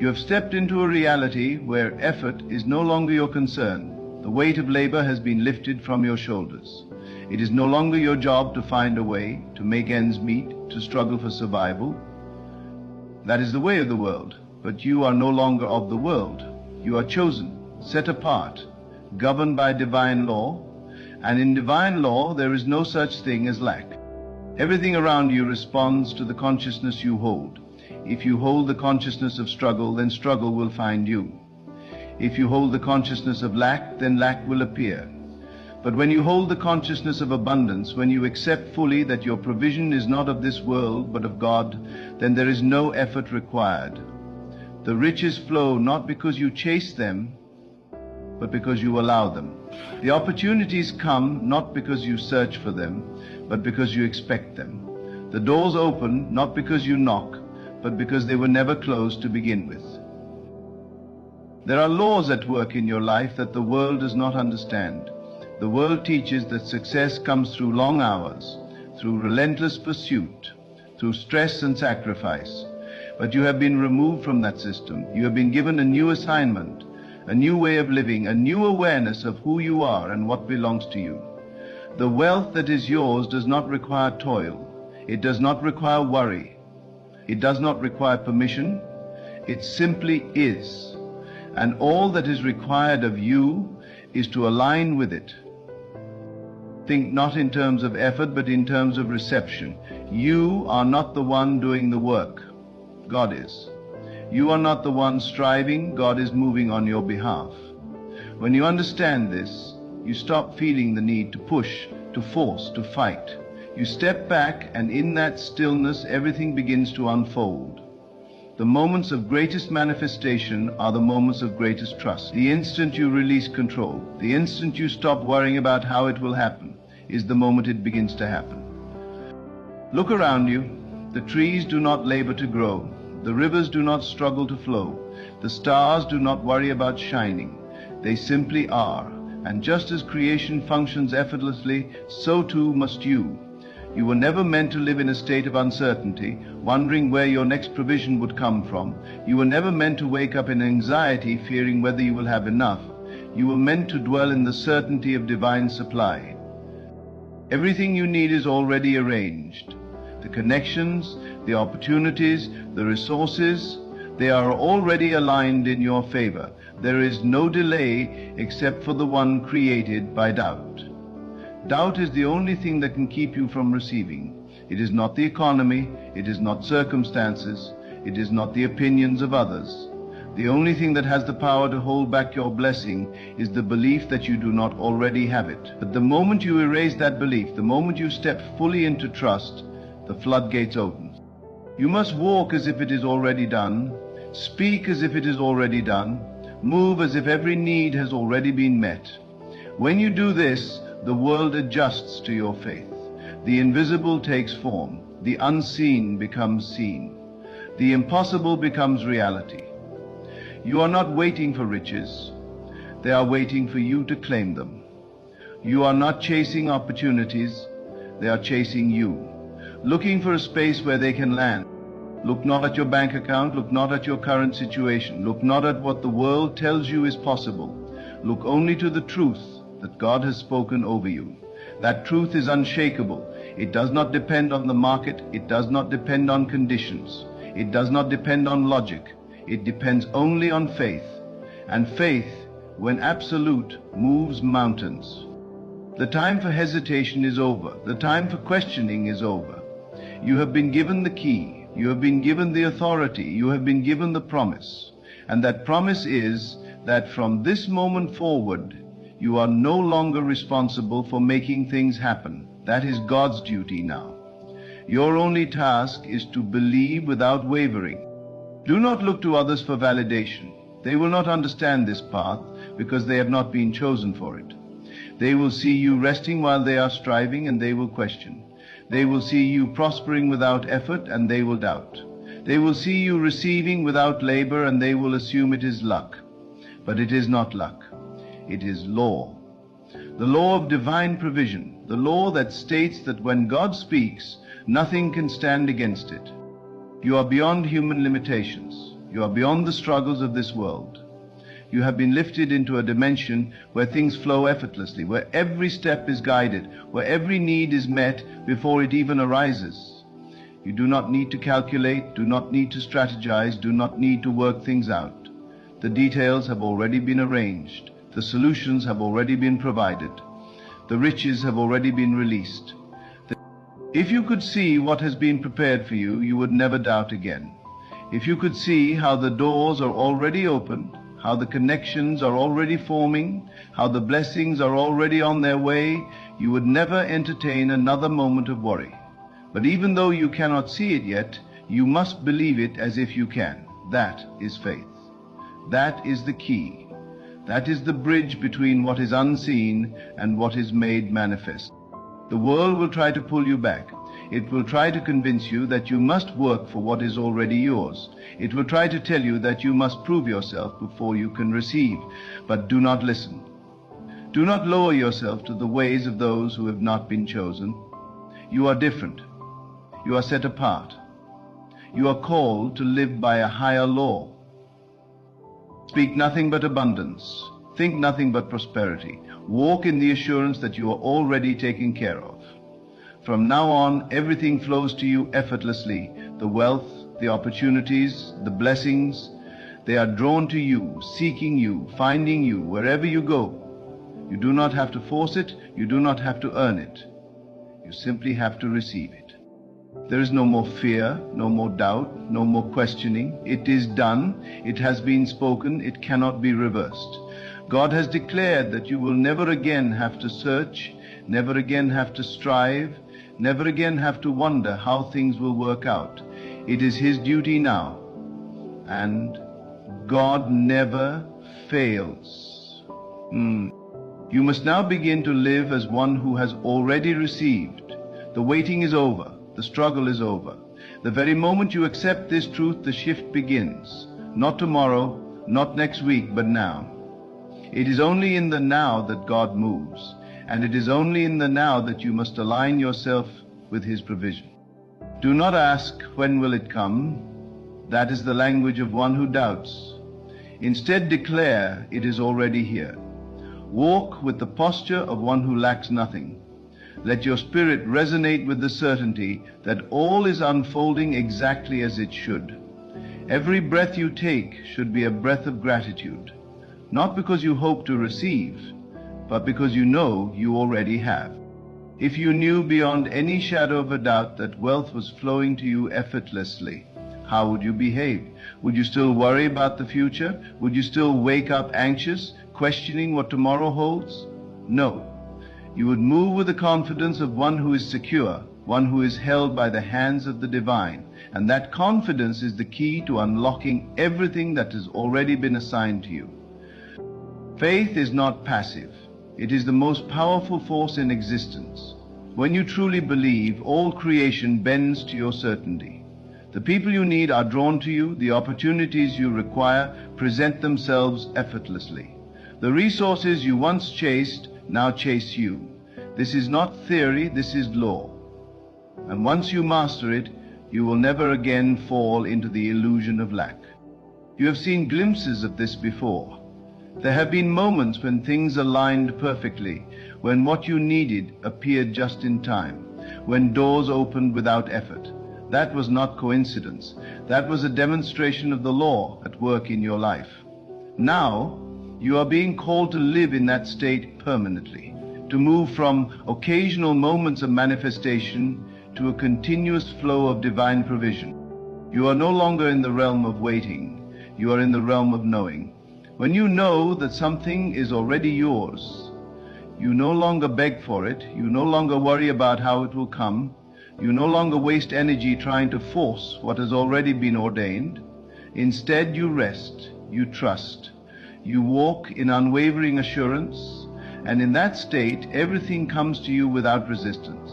You have stepped into a reality where effort is no longer your concern. The weight of labor has been lifted from your shoulders. It is no longer your job to find a way, to make ends meet, to struggle for survival. That is the way of the world, but you are no longer of the world. You are chosen, set apart, governed by divine law, and in divine law there is no such thing as lack. Everything around you responds to the consciousness you hold. If you hold the consciousness of struggle, then struggle will find you. If you hold the consciousness of lack, then lack will appear. But when you hold the consciousness of abundance, when you accept fully that your provision is not of this world but of God, then there is no effort required. The riches flow not because you chase them, but because you allow them. The opportunities come not because you search for them, but because you expect them. The doors open not because you knock, but because they were never closed to begin with. There are laws at work in your life that the world does not understand. The world teaches that success comes through long hours, through relentless pursuit, through stress and sacrifice. But you have been removed from that system. You have been given a new assignment, a new way of living, a new awareness of who you are and what belongs to you. The wealth that is yours does not require toil. It does not require worry. It does not require permission. It simply is. And all that is required of you is to align with it. Think not in terms of effort, but in terms of reception. You are not the one doing the work. God is. You are not the one striving. God is moving on your behalf. When you understand this, you stop feeling the need to push, to force, to fight. You step back, and in that stillness, everything begins to unfold. The moments of greatest manifestation are the moments of greatest trust. The instant you release control, the instant you stop worrying about how it will happen, is the moment it begins to happen. Look around you. The trees do not labor to grow. The rivers do not struggle to flow. The stars do not worry about shining. They simply are. And just as creation functions effortlessly, so too must you. You were never meant to live in a state of uncertainty, wondering where your next provision would come from. You were never meant to wake up in anxiety, fearing whether you will have enough. You were meant to dwell in the certainty of divine supply. Everything you need is already arranged. The connections, the opportunities, the resources, they are already aligned in your favor. There is no delay except for the one created by doubt. Doubt is the only thing that can keep you from receiving. It is not the economy, it is not circumstances, it is not the opinions of others. The only thing that has the power to hold back your blessing is the belief that you do not already have it. But the moment you erase that belief, the moment you step fully into trust, the floodgates open. You must walk as if it is already done, speak as if it is already done, move as if every need has already been met. When you do this, the world adjusts to your faith. The invisible takes form. The unseen becomes seen. The impossible becomes reality. You are not waiting for riches. They are waiting for you to claim them. You are not chasing opportunities. They are chasing you, looking for a space where they can land. Look not at your bank account. Look not at your current situation. Look not at what the world tells you is possible. Look only to the truth that God has spoken over you. That truth is unshakable. It does not depend on the market. It does not depend on conditions. It does not depend on logic. It depends only on faith. And faith, when absolute, moves mountains. The time for hesitation is over. The time for questioning is over. You have been given the key. You have been given the authority. You have been given the promise. And that promise is that from this moment forward, you are no longer responsible for making things happen. That is God's duty now. Your only task is to believe without wavering. Do not look to others for validation. They will not understand this path because they have not been chosen for it. They will see you resting while they are striving, and they will question. They will see you prospering without effort, and they will doubt. They will see you receiving without labor, and they will assume it is luck. But it is not luck. It is law. The law of divine provision, the law that states that when God speaks, nothing can stand against it. You are beyond human limitations. You are beyond the struggles of this world. You have been lifted into a dimension where things flow effortlessly, where every step is guided, where every need is met before it even arises. You do not need to calculate, do not need to strategize, do not need to work things out. The details have already been arranged. The solutions have already been provided. The riches have already been released. If you could see what has been prepared for you, you would never doubt again. If you could see how the doors are already opened, how the connections are already forming, how the blessings are already on their way, you would never entertain another moment of worry. But even though you cannot see it yet, you must believe it as if you can. That is faith. That is the key. That is the bridge between what is unseen and what is made manifest. The world will try to pull you back. It will try to convince you that you must work for what is already yours. It will try to tell you that you must prove yourself before you can receive. But do not listen. Do not lower yourself to the ways of those who have not been chosen. You are different. You are set apart. You are called to live by a higher law. Speak nothing but abundance. Think nothing but prosperity. Walk in the assurance that you are already taken care of. From now on, everything flows to you effortlessly. The wealth, the opportunities, the blessings, they are drawn to you, seeking you, finding you wherever you go. You do not have to force it. You do not have to earn it. You simply have to receive it. There is no more fear, no more doubt, no more questioning. It is done. It has been spoken. It cannot be reversed. God has declared that you will never again have to search, never again have to strive, never again have to wonder how things will work out. It is His duty now. And God never fails. You must now begin to live as one who has already received. The waiting is over. The struggle is over. The very moment you accept this truth, the shift begins. Not tomorrow, not next week, but now. It is only in the now that God moves, and it is only in the now that you must align yourself with His provision. Do not ask, when will it come? That is the language of one who doubts. Instead, declare, it is already here. Walk with the posture of one who lacks nothing. Let your spirit resonate with the certainty that all is unfolding exactly as it should. Every breath you take should be a breath of gratitude, not because you hope to receive, but because you know you already have. If you knew beyond any shadow of a doubt that wealth was flowing to you effortlessly, how would you behave? Would you still worry about the future? Would you still wake up anxious, questioning what tomorrow holds? No. You would move with the confidence of one who is secure, one who is held by the hands of the divine. And that confidence is the key to unlocking everything that has already been assigned to you. Faith is not passive. It is the most powerful force in existence. When you truly believe, all creation bends to your certainty. The people you need are drawn to you. The opportunities you require present themselves effortlessly. The resources you once chased now chase you. This is not theory, this is law. And once you master it, you will never again fall into the illusion of lack. You have seen glimpses of this before. There have been moments when things aligned perfectly, when what you needed appeared just in time, when doors opened without effort. That was not coincidence. That was a demonstration of the law at work in your life. Now, you are being called to live in that state permanently, to move from occasional moments of manifestation to a continuous flow of divine provision. You are no longer in the realm of waiting. You are in the realm of knowing. When you know that something is already yours, you no longer beg for it. You no longer worry about how it will come. You no longer waste energy trying to force what has already been ordained. Instead, you rest, you trust. You walk in unwavering assurance, and in that state, everything comes to you without resistance.